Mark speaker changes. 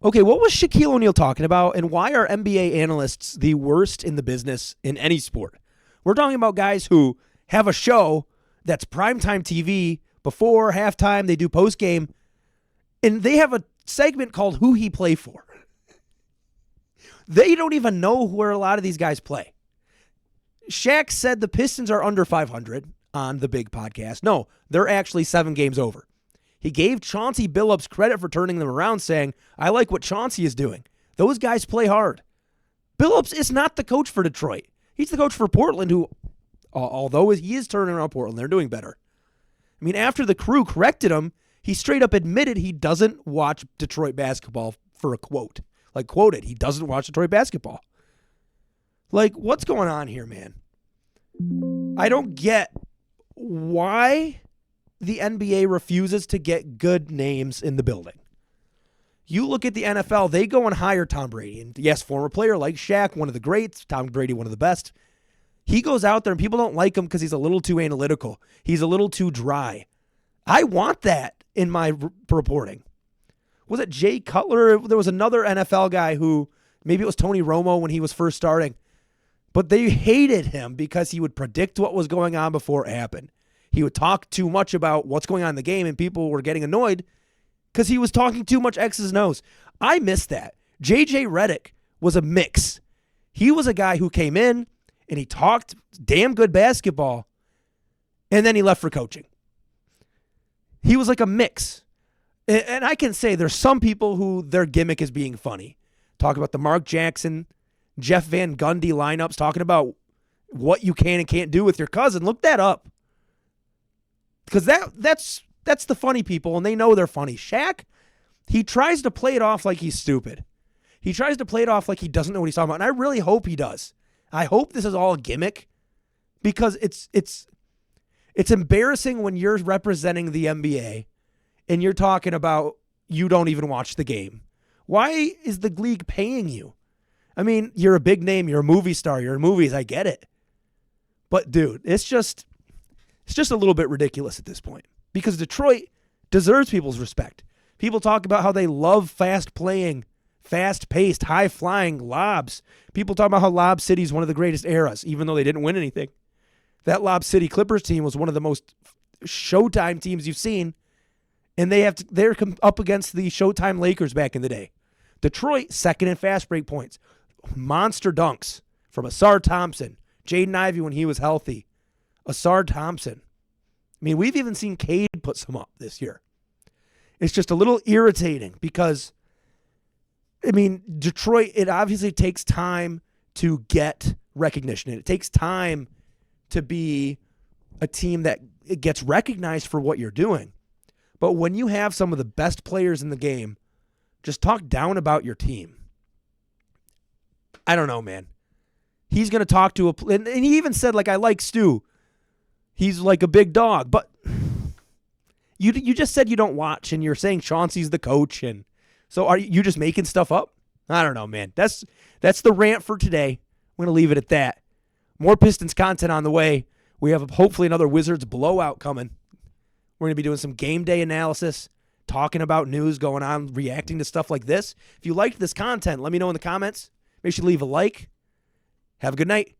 Speaker 1: Okay, what was Shaquille O'Neal talking about, and why are NBA analysts the worst in the business in any sport? We're talking about guys who have a show that's primetime TV before halftime, they do postgame, and they have a segment called Who He Play For. They don't even know where a lot of these guys play. Shaq said the Pistons are under 500 on the big podcast. No, they're actually 7 games over. He gave Chauncey Billups credit for turning them around, saying, I like what Chauncey is doing. Those guys play hard. Billups is not the coach for Detroit. He's the coach for Portland, who, although he is turning around Portland, they're doing better. I mean, after the crew corrected him, he straight up admitted he doesn't watch Detroit basketball for a quote. Like, quoted, he doesn't watch Detroit basketball. Like, what's going on here, man? I don't get why the NBA refuses to get good names in the building. You look at the NFL, they go and hire Tom Brady. And yes, former player like Shaq, one of the greats, Tom Brady, one of the best. He goes out there and people don't like him because he's a little too analytical. He's a little too dry. I want that in my reporting. Was it Jay Cutler? There was another NFL guy who, maybe it was Tony Romo when he was first starting, but they hated him because he would predict what was going on before it happened. He would talk too much about what's going on in the game, and people were getting annoyed because he was talking too much X's and O's. I miss that. J.J. Redick was a mix. He was a guy who came in, and he talked damn good basketball, and then he left for coaching. He was like a mix. And I can say there's some people who their gimmick is being funny. Talk about the Mark Jackson, Jeff Van Gundy lineups, talking about what you can and can't do with your cousin. Look that up. Because that's the funny people, and they know they're funny. Shaq, he tries to play it off like he's stupid. He tries to play it off like he doesn't know what he's talking about, and I really hope he does. I hope this is all a gimmick, because it's embarrassing when you're representing the NBA and you're talking about you don't even watch the game. Why is the league paying you? I mean, you're a big name, you're a movie star, you're in movies, I get it. But dude, it's just a little bit ridiculous at this point, because Detroit deserves people's respect. People talk about how they love fast-playing, fast-paced, high-flying lobs. People talk about how Lob City is one of the greatest eras, even though they didn't win anything. That Lob City Clippers team was one of the most Showtime teams you've seen, and they're up against the Showtime Lakers back in the day. Detroit, second in fast break points. Monster dunks from Asar Thompson, Jaden Ivey when he was healthy. Asar Thompson. I mean, we've even seen Cade put some up this year. It's just a little irritating because, I mean, Detroit, it obviously takes time to get recognition. It takes time to be a team that it gets recognized for what you're doing. But when you have some of the best players in the game, just talk down about your team. I don't know, man. He's going to talk to and he even said, like, I like Stu. He's like a big dog. But you just said you don't watch, and you're saying Chauncey's the coach. And so are you just making stuff up? I don't know, man. That's the rant for today. I'm going to leave it at that. More Pistons content on the way. We have hopefully another Wizards blowout coming. We're going to be doing some game day analysis, talking about news going on, reacting to stuff like this. If you liked this content, let me know in the comments. Make sure you leave a like. Have a good night.